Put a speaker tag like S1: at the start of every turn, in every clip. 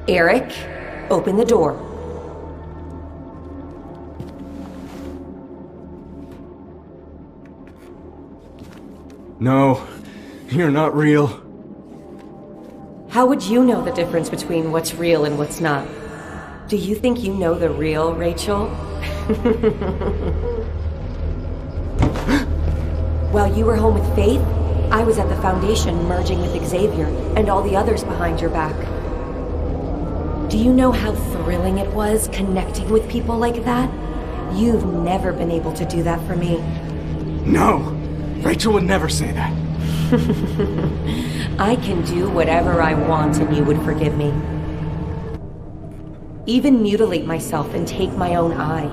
S1: Eric, open the door.
S2: No, you're not real.
S1: How would you know the difference between what's real and what's not? Do you think you know the real Rachel? While you were home with Faith, I was at the Foundation merging with Xavier and all the others behind your back. Do you know how thrilling it was connecting with people like that? You've never been able to do that for me.
S2: No! Rachel would never say that.
S1: I can do whatever I want and you would forgive me. Even mutilate myself and take my own eye.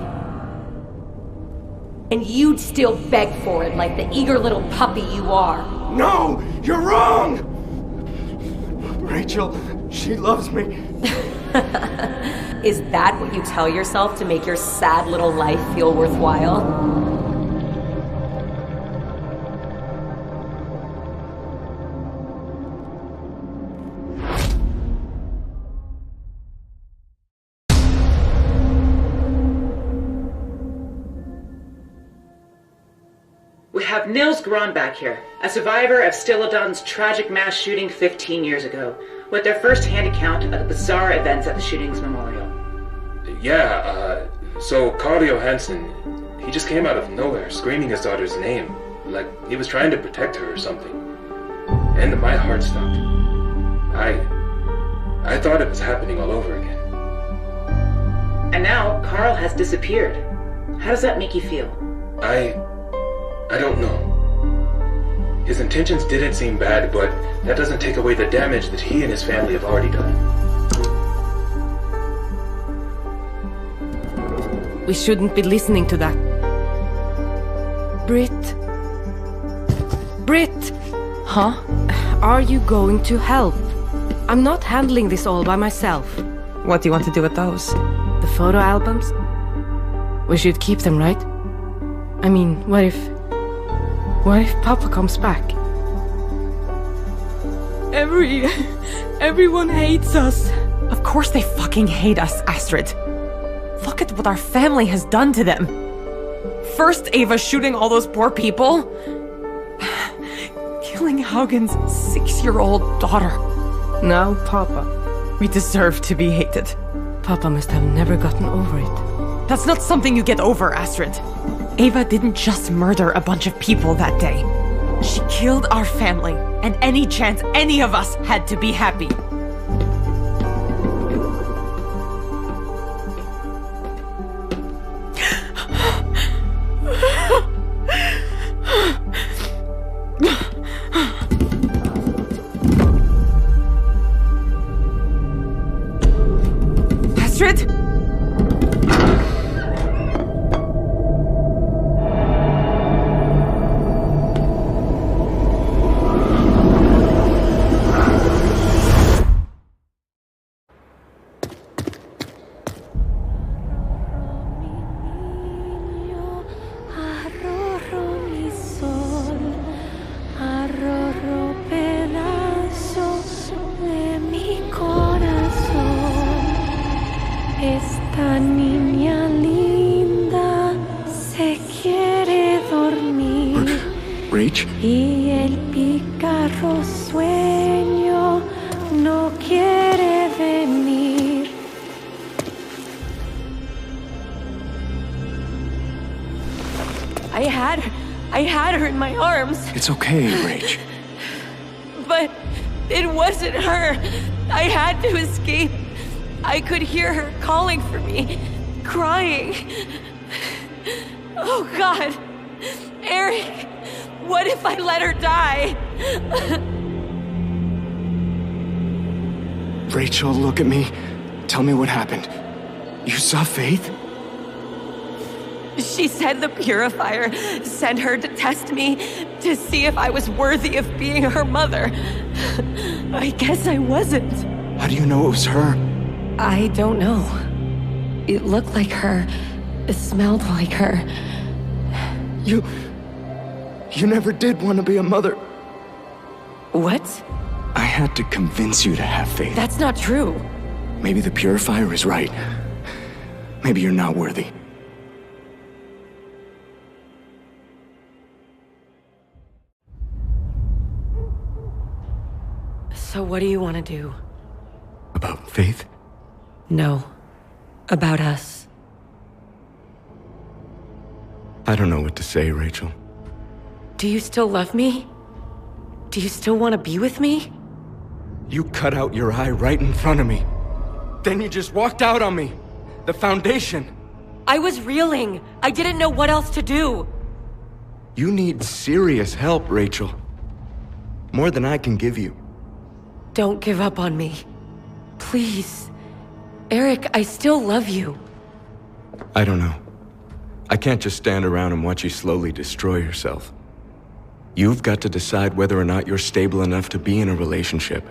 S1: And you'd still beg for it like the eager little puppy you are.
S2: No! You're wrong! Rachel, she loves me.
S1: Is that what you tell yourself to make your sad little life feel worthwhile?
S3: We have Nils Gron back here, a survivor of Stilodon's tragic mass shooting 15 years ago, with their first-hand account of the bizarre events at the shooting's memorial.
S4: Yeah, so Carl Johansson, he just came out of nowhere screaming his daughter's name, like he was trying to protect her or something. And my heart stopped. I thought it was happening all over again.
S3: And now, Carl has disappeared. How does that make you feel?
S4: I don't know. His intentions didn't seem bad, but that doesn't take away the damage that he and his family have already done.
S5: We shouldn't be listening to that. Britt? Huh? Are you going to help? I'm not handling this all by myself.
S6: What do you want to do with those?
S5: The photo albums? We should keep them, right? I mean, what if Papa comes back?
S6: Everyone hates us. Of course they fucking hate us, Astrid. Look at what our family has done to them. First Ava shooting all those poor people. Killing Haugen's 6-year-old daughter.
S5: Now, Papa.
S6: We deserve to be hated.
S5: Papa must have never gotten over it.
S6: That's not something you get over, Astrid. Ava didn't just murder a bunch of people that day. She killed our family, and any chance any of us had to be happy. Astrid?
S7: Esta niña linda se quiere dormir.
S2: Rach?
S7: Y el pícaro sueño no quiere venir.
S1: I had her in my arms.
S2: It's okay, Rach.
S1: But it wasn't her. I had to escape. I could hear her calling for me, crying. Oh God, Eric, what if I let her die?
S2: Rachel, look at me. Tell me what happened. You saw Faith?
S6: She said the Purifier sent her to test me, to see if I was worthy of being her mother. I guess I wasn't.
S2: How do you know it was her?
S1: I don't know. It looked like her. It smelled like her.
S2: You never did want to be a mother.
S1: What?
S2: I had to convince you to have faith.
S1: That's not true.
S2: Maybe the Purifier is right. Maybe you're not worthy.
S1: So what do you want to do?
S2: About faith?
S1: No. About us.
S2: I don't know what to say, Rachel.
S1: Do you still love me? Do you still want to be with me?
S2: You cut out your eye right in front of me. Then you just walked out on me. The Foundation.
S1: I was reeling. I didn't know what else to do.
S2: You need serious help, Rachel. More than I can give you.
S1: Don't give up on me. Please. Eric, I still love you.
S2: I don't know. I can't just stand around and watch you slowly destroy yourself. You've got to decide whether or not you're stable enough to be in a relationship.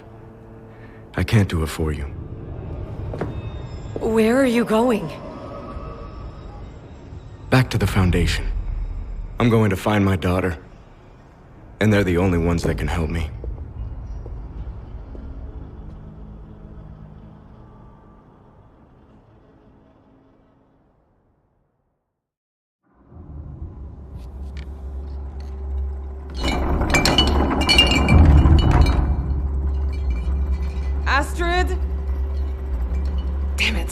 S2: I can't do it for you.
S1: Where are you going?
S2: Back to the Foundation. I'm going to find my daughter. And they're the only ones that can help me.
S6: Astrid? Damn it.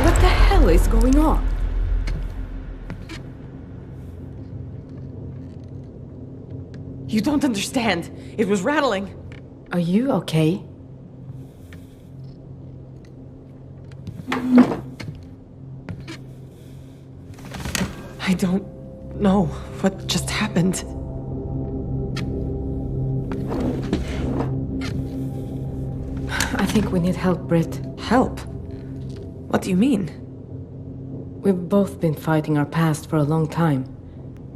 S5: What the hell is going on?
S6: You don't understand. It was rattling.
S5: Are you okay?
S6: I don't know what just happened.
S5: I think we need help, Britt.
S6: Help? What do you mean?
S5: We've both been fighting our past for a long time,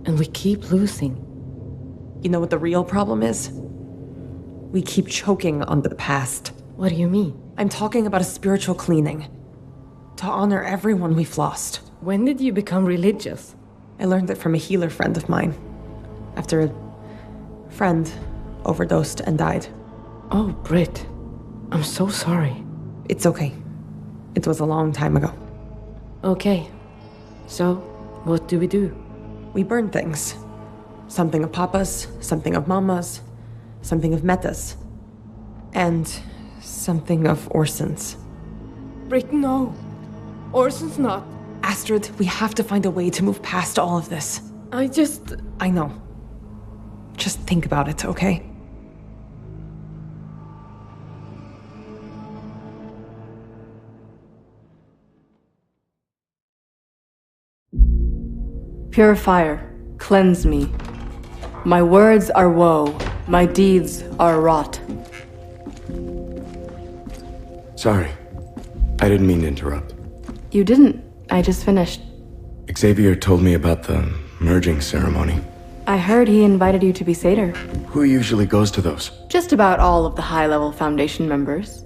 S5: and we keep losing.
S6: You know what the real problem is? We keep choking on the past.
S5: What do you mean?
S6: I'm talking about a spiritual cleaning. To honor everyone we've lost.
S5: When did you become religious?
S6: I learned it from a healer friend of mine. After a friend overdosed and died.
S5: Oh, Britt. I'm so sorry.
S6: It's okay. It was a long time ago.
S5: Okay. So, what do we do?
S6: We burn things. Something of Papa's, something of Mama's, something of Meta's, and something of Orson's.
S5: Britt, no. Orson's not.
S6: Astrid, we have to find a way to move past all of this.
S5: I
S6: know. Just think about it, okay?
S8: Purifier, cleanse me. My words are woe, my deeds are rot.
S2: Sorry. I didn't mean to interrupt.
S8: You didn't. I just finished.
S2: Xavier told me about the merging ceremony.
S8: I heard he invited you to be Satyr.
S2: Who usually goes to those?
S8: Just about all of the high-level Foundation members.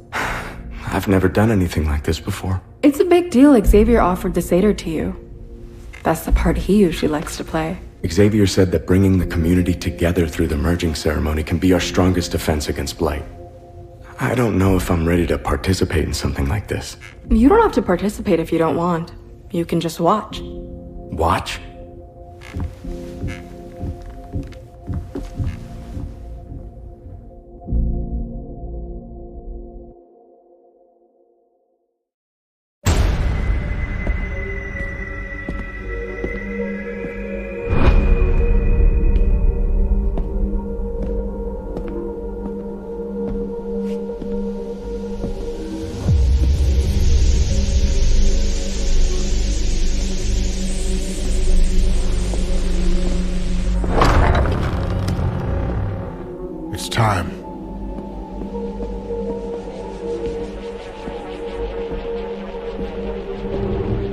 S2: I've never done anything like this before.
S8: It's a big deal Xavier offered the Satyr to you. That's the part he usually likes to play.
S2: Xavier said that bringing the community together through the merging ceremony can be our strongest defense against Blight. I don't know if I'm ready to participate in something like this.
S8: You don't have to participate if you don't want. You can just watch.
S2: Watch?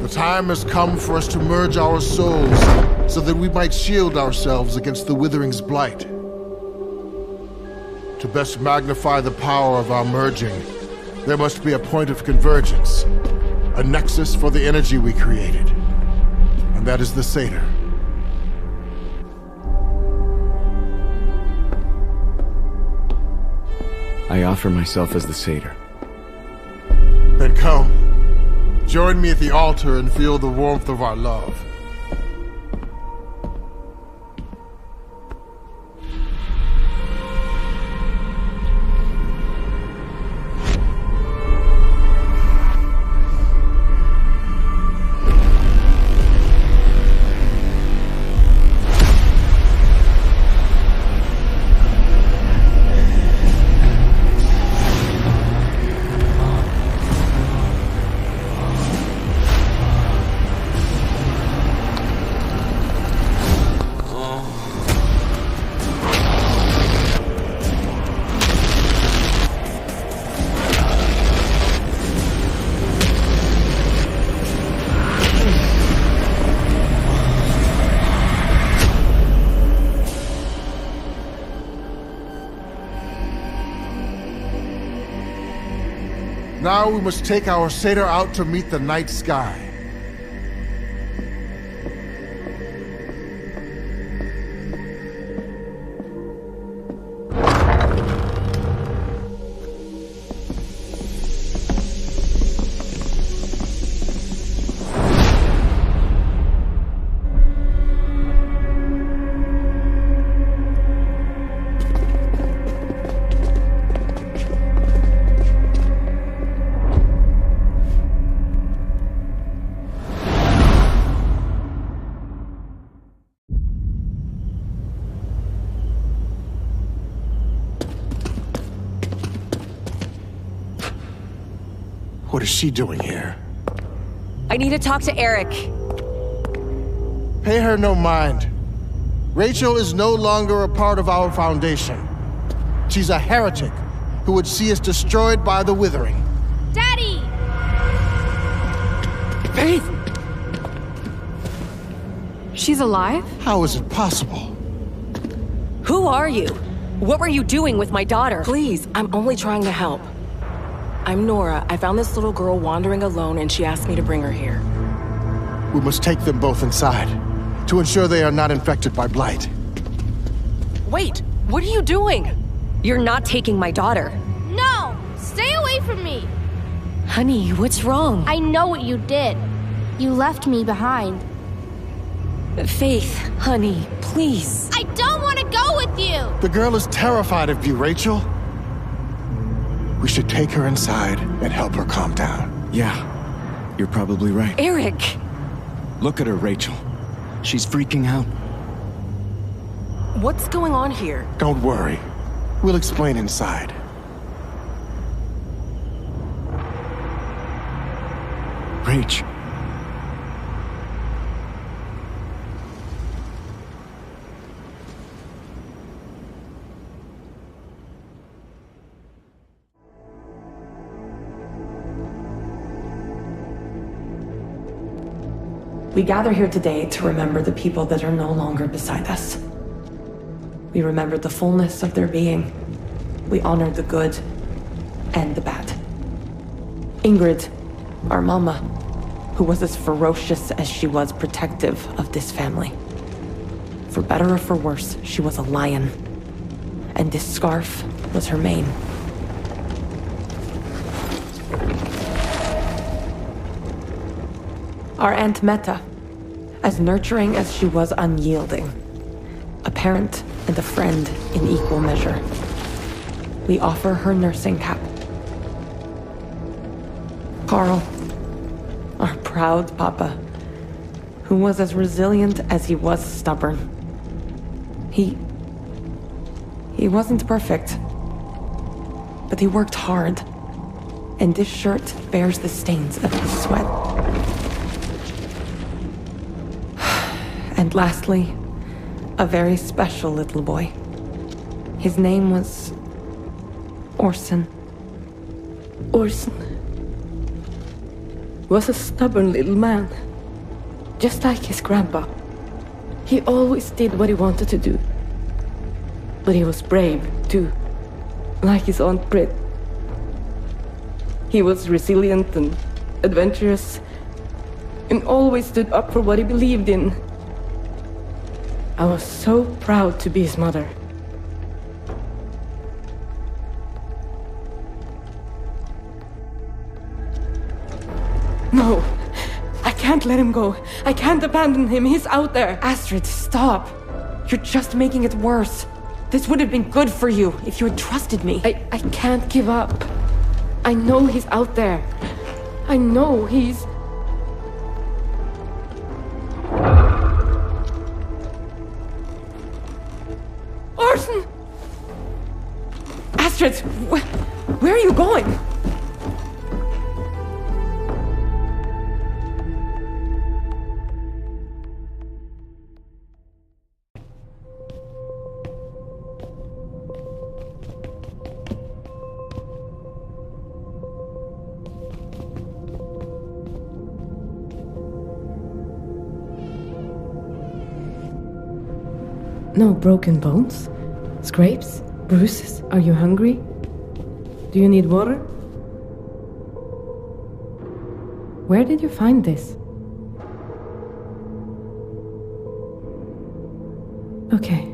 S9: The time has come for us to merge our souls so that we might shield ourselves against the Withering's blight. To best magnify the power of our merging, there must be a point of convergence, a nexus for the energy we created. And that is the Satyr.
S2: I offer myself as the Satyr.
S9: Then come. Join me at the altar and feel the warmth of our love. Now we must take our satyr out to meet the night sky. What is she doing here?
S1: I need to talk to Eric.
S9: Pay her no mind. Rachel is no longer a part of our Foundation. She's a heretic who would see us destroyed by the Withering.
S10: Daddy!
S8: Faith! She's alive?
S9: How is it possible?
S1: Who are you? What were you doing with my daughter?
S5: Please, I'm only trying to help. I'm Nora. I found this little girl wandering alone and she asked me to bring her here.
S9: We must take them both inside to ensure they are not infected by blight.
S5: Wait, what are you doing?
S1: You're not taking my daughter.
S10: No! Stay away from me!
S1: Honey, what's wrong?
S10: I know what you did. You left me behind.
S1: Faith, honey, please.
S10: I don't want to go with you!
S9: The girl is terrified of you, Rachel. We should take her inside and help her calm down.
S2: Yeah, you're probably right.
S1: Eric!
S2: Look at her, Rachel. She's freaking out.
S5: What's going on here?
S9: Don't worry. We'll explain inside.
S2: Rach.
S8: We gather here today to remember the people that are no longer beside us. We remember the fullness of their being. We honor the good and the bad. Ingrid, our mama, who was as ferocious as she was protective of this family. For better or for worse, she was a lion. And this scarf was her mane. Our Aunt Meta, as nurturing as she was unyielding. A parent and a friend in equal measure. We offer her nursing cap. Carl, our proud papa, who was as resilient as he was stubborn. He wasn't perfect, but he worked hard, and this shirt bears the stains of his sweat. And lastly, a very special little boy. His name was Orson. Orson.
S5: was a stubborn little man. Just like his grandpa. He always did what he wanted to do. But he was brave, too. Like his Aunt Britt. He was resilient and adventurous, and always stood up for what he believed in. I was so proud to be his mother. No, I can't let him go. I can't abandon him. He's out there.
S6: Astrid, stop. You're just making it worse. This would have been good for you if you had trusted me.
S5: I can't give up. I know he's out there. I know he's... Orson!
S6: Astrid, where are you going?
S5: No broken bones? Scrapes? Bruises? Are you hungry? Do you need water? Where did you find this? Okay.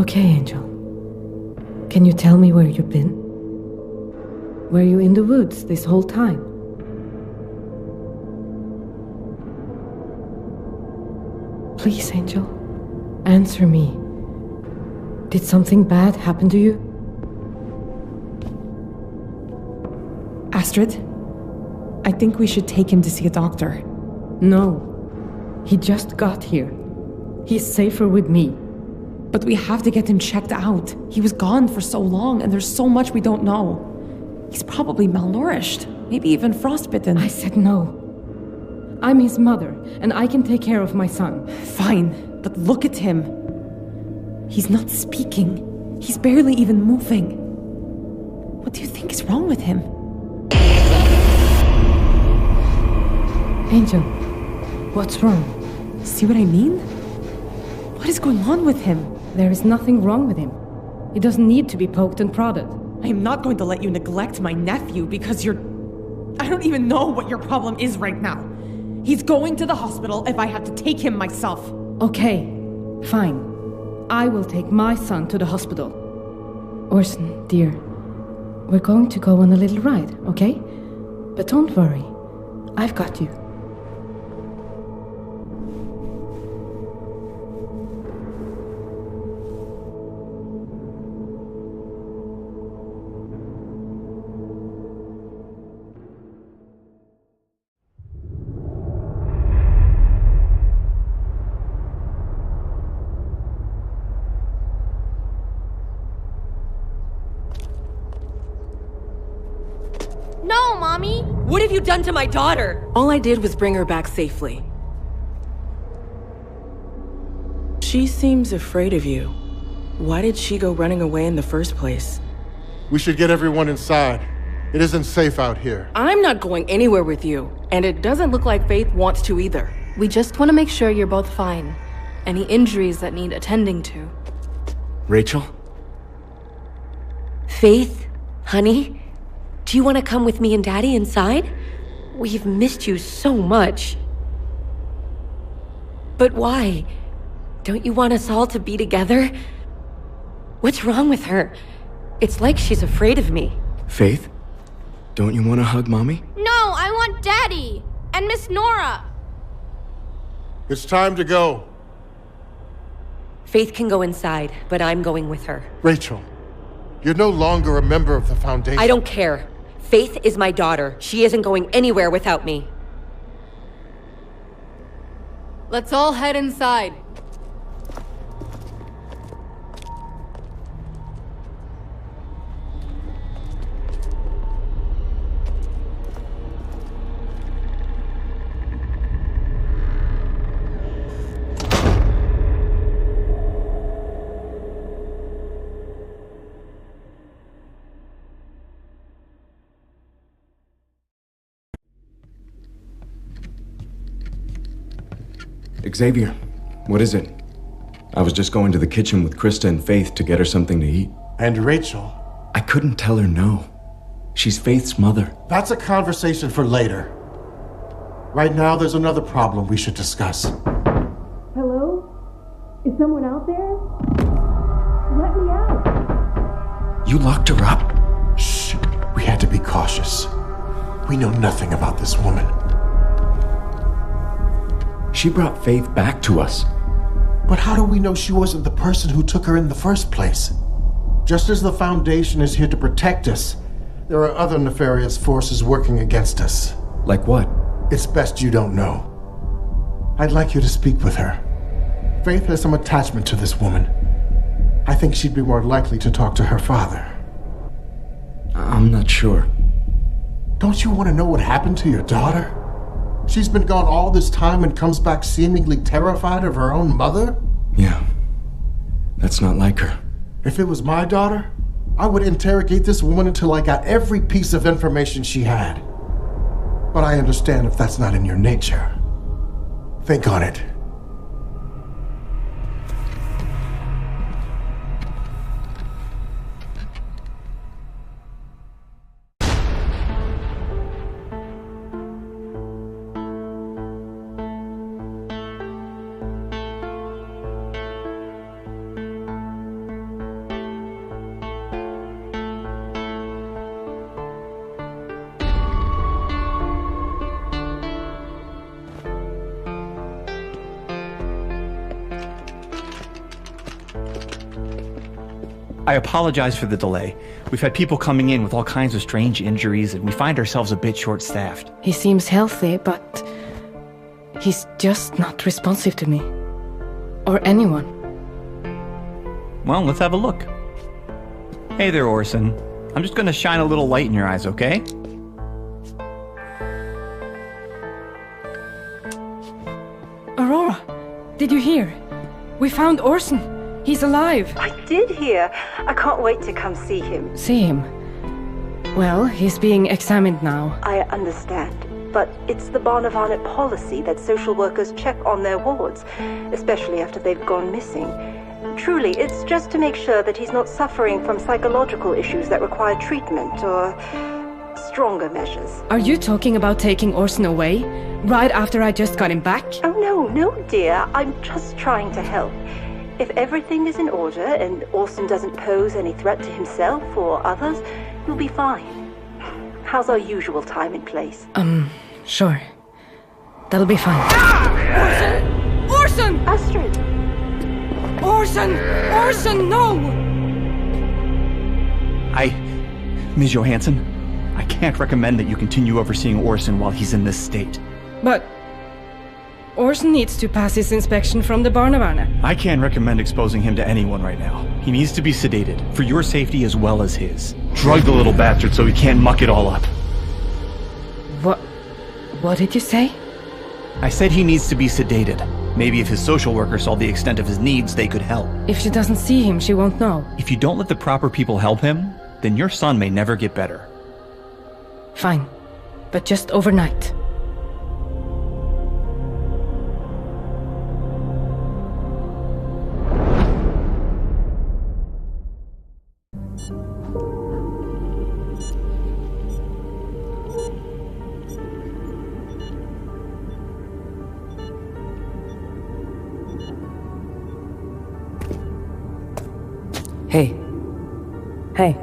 S5: Okay, Angel. Can you tell me where you've been? Were you in the woods this whole time? Please, Angel. Answer me. Did something bad happen to you?
S6: Astrid, I think we should take him to see a doctor.
S5: No. He just got here. He's safer with me.
S6: But we have to get him checked out. He was gone for so long, and there's so much we don't know. He's probably malnourished, maybe even frostbitten.
S5: I said no. I'm his mother, and I can take care of my son.
S6: Fine, but look at him. He's not speaking. He's barely even moving. What do you think is wrong with him?
S5: Angel, what's wrong?
S6: See what I mean? What is going on with him?
S5: There is nothing wrong with him. He doesn't need to be poked and prodded.
S6: I am not going to let you neglect my nephew because you're... I don't even know what your problem is right now. He's going to the hospital if I have to take him myself.
S5: Okay, fine. I will take my son to the hospital. Orson, dear, we're going to go on a little ride, okay? But don't worry. I've got you.
S10: No, Mommy!
S11: What have you done to my daughter?
S12: All I did was bring her back safely. She seems afraid of you. Why did she go running away in the first place?
S9: We should get everyone inside. It isn't safe out here.
S12: I'm not going anywhere with you, and it doesn't look like Faith wants to either.
S10: We just want to make sure you're both fine. Any injuries that need attending to.
S2: Rachel?
S1: Faith? Honey? Do you want to come with me and Daddy inside? We've missed you so much. But why? Don't you want us all to be together? What's wrong with her? It's like she's afraid of me.
S2: Faith? Don't you want to hug Mommy?
S10: No, I want Daddy! And Miss Nora!
S9: It's time to go.
S1: Faith can go inside, but I'm going with her.
S9: Rachel, you're no longer a member of the Foundation.
S1: I don't care. Faith is my daughter. She isn't going anywhere without me.
S10: Let's all head inside.
S2: Xavier, what is it? I was just going to the kitchen with Krista and Faith to get her something to eat.
S9: And Rachel?
S2: I couldn't tell her no. She's Faith's mother.
S9: That's a conversation for later. Right now, there's another problem we should discuss.
S5: Hello? Is someone out there? Let me out!
S2: You locked her up?
S9: Shh. We had to be cautious. We know nothing about this woman.
S2: She brought Faith back to us.
S9: But how do we know she wasn't the person who took her in the first place? Just as the Foundation is here to protect us, there are other nefarious forces working against us.
S2: Like what?
S9: It's best you don't know. I'd like you to speak with her. Faith has some attachment to this woman. I think she'd be more likely to talk to her father.
S2: I'm not sure.
S9: Don't you want to know what happened to your daughter? She's been gone all this time and comes back seemingly terrified of her own mother?
S2: Yeah. That's not like her.
S9: If it was my daughter, I would interrogate this woman until I got every piece of information she had. But I understand if that's not in your nature. Think on it.
S13: I apologize for the delay. We've had people coming in with all kinds of strange injuries, and we find ourselves a bit short-staffed.
S5: He seems healthy, but he's just not responsive to me. Or anyone.
S13: Well, let's have a look. Hey there, Orson. I'm just gonna shine a little light in your eyes, okay?
S5: Aurora, did you hear? We found Orson. He's alive.
S14: I did hear. I can't wait to come see him.
S5: See him? Well, he's being examined now.
S14: I understand. But it's the Barnavana policy that social workers check on their wards, especially after they've gone missing. Truly, it's just to make sure that he's not suffering from psychological issues that require treatment or stronger measures.
S5: Are you talking about taking Orson away? Right after I just got him back?
S14: Oh, no, dear. I'm just trying to help. If everything is in order and Orson doesn't pose any threat to himself or others, you'll be fine. How's our usual time and place?
S5: Sure. That'll be fine.
S14: Ah!
S5: Orson!
S14: Astrid!
S5: Orson, no!
S13: Ms. Johansson, I can't recommend that you continue overseeing Orson while he's in this state.
S5: But Orson needs to pass his inspection from the Barnavana.
S13: I can't recommend exposing him to anyone right now. He needs to be sedated, for your safety as well as his. Drug the little bastard so he can't muck it all up.
S5: What did you say?
S13: I said he needs to be sedated. Maybe if his social worker saw the extent of his needs, they could help.
S5: If she doesn't see him, she won't know.
S13: If you don't let the proper people help him, then your son may never get better.
S5: Fine. But just overnight.
S15: Hey.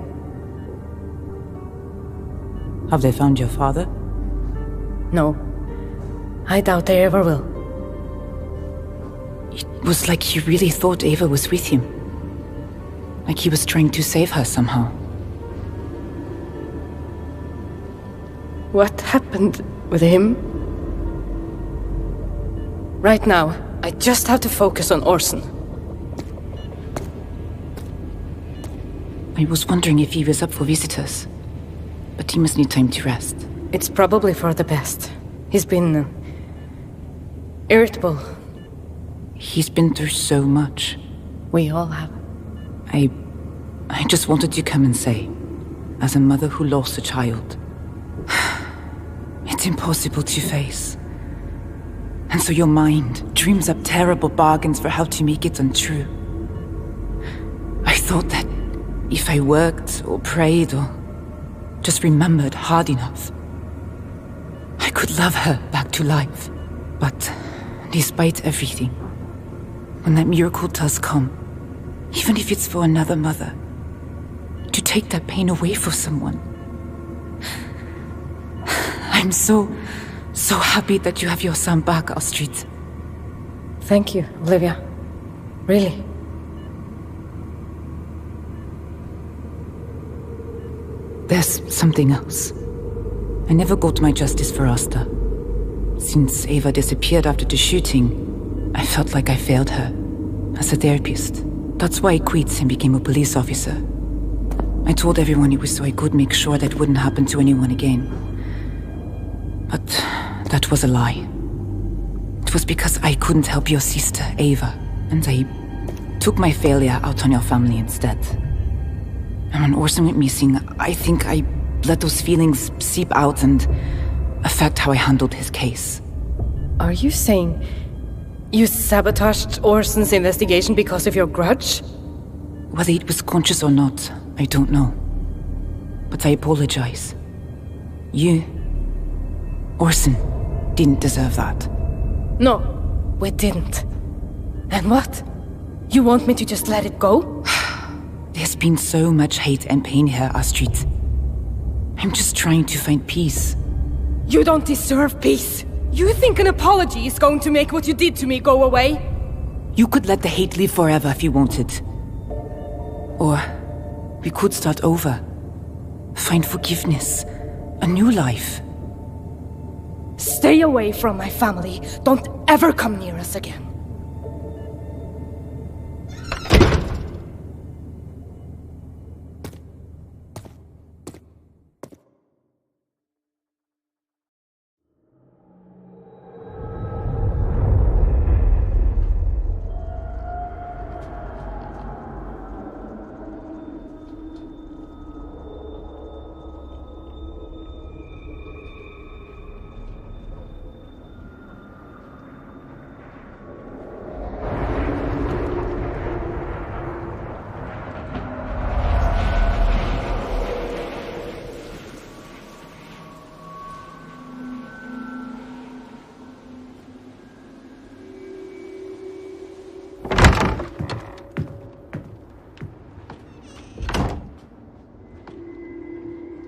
S15: Have they found your father?
S5: No. I doubt they ever will.
S15: It was like he really thought Ava was with him. Like he was trying to save her somehow.
S5: What happened with him? Right now, I just have to focus on Orson.
S15: I was wondering if he was up for visitors. But he must need time to rest.
S5: It's probably for the best. He's been irritable.
S15: He's been through so much.
S5: We all have.
S15: I just wanted to come and say, as a mother who lost a child, it's impossible to face. And so your mind dreams up terrible bargains for how to make it untrue. I thought that if I worked or prayed or just remembered hard enough, I could love her back to life. But despite everything, when that miracle does come, even if it's for another mother, to take that pain away for someone, I'm so happy that you have your son back, Astrid.
S5: Thank you, Olivia. Really.
S15: There's something else. I never got my justice for Asta. Since Eva disappeared after the shooting, I felt like I failed her as a therapist. That's why I quit and became a police officer. I told everyone it was so I could make sure that wouldn't happen to anyone again. But that was a lie. It was because I couldn't help your sister, Eva, and I took my failure out on your family instead. And when Orson went missing, I think I let those feelings seep out and affect how I handled his case.
S5: Are you saying you sabotaged Orson's investigation because of your grudge?
S15: Whether it was conscious or not, I don't know. But I apologize. You, Orson, didn't deserve that.
S5: No, we didn't. And what? You want me to just let it go?
S15: There's been so much hate and pain here, Astrid. I'm just trying to find peace.
S5: You don't deserve peace. You think an apology is going to make what you did to me go away?
S15: You could let the hate live forever if you wanted. Or we could start over. Find forgiveness. A new life.
S5: Stay away from my family. Don't ever come near us again.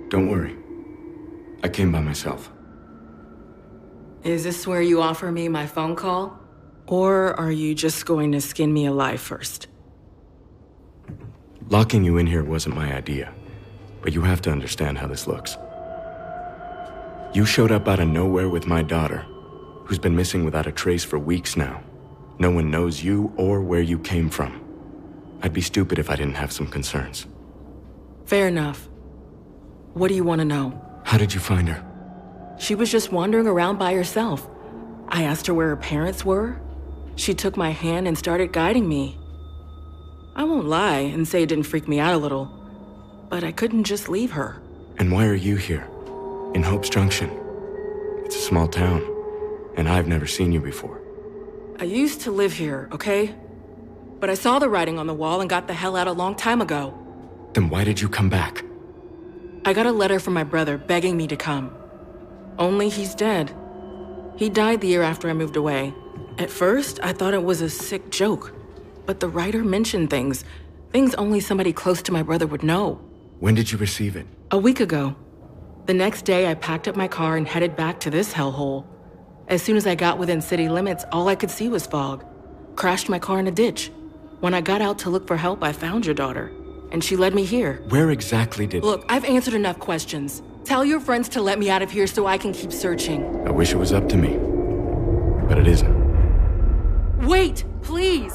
S2: Don't worry. I came by myself.
S12: Is this where you offer me my phone call? Or are you just going to skin me alive first?
S2: Locking you in here wasn't my idea, but you have to understand how this looks. You showed up out of nowhere with my daughter, who's been missing without a trace for weeks now. No one knows you or where you came from. I'd be stupid if I didn't have some concerns.
S12: Fair enough. What do you want to know?
S2: How did you find her?
S12: She was just wandering around by herself. I asked her where her parents were. She took my hand and started guiding me. I won't lie and say it didn't freak me out a little, but I couldn't just leave her.
S2: And why are you here? In Hope's Junction? It's a small town, and I've never seen you before.
S12: I used to live here, okay? But I saw the writing on the wall and got the hell out a long time ago.
S2: Then why did you come back?
S12: I got a letter from my brother begging me to come. Only he's dead. He died the year after I moved away. At first, I thought it was a sick joke. But the writer mentioned things only somebody close to my brother would know.
S2: When did you receive it?
S12: A week ago. The next day, I packed up my car and headed back to this hellhole. As soon as I got within city limits, all I could see was fog. Crashed my car in a ditch. When I got out to look for help, I found your daughter. And she led me here.
S2: Where exactly did...
S12: Look, I've answered enough questions. Tell your friends to let me out of here so I can keep searching.
S2: I wish it was up to me, but it isn't.
S12: Wait, please!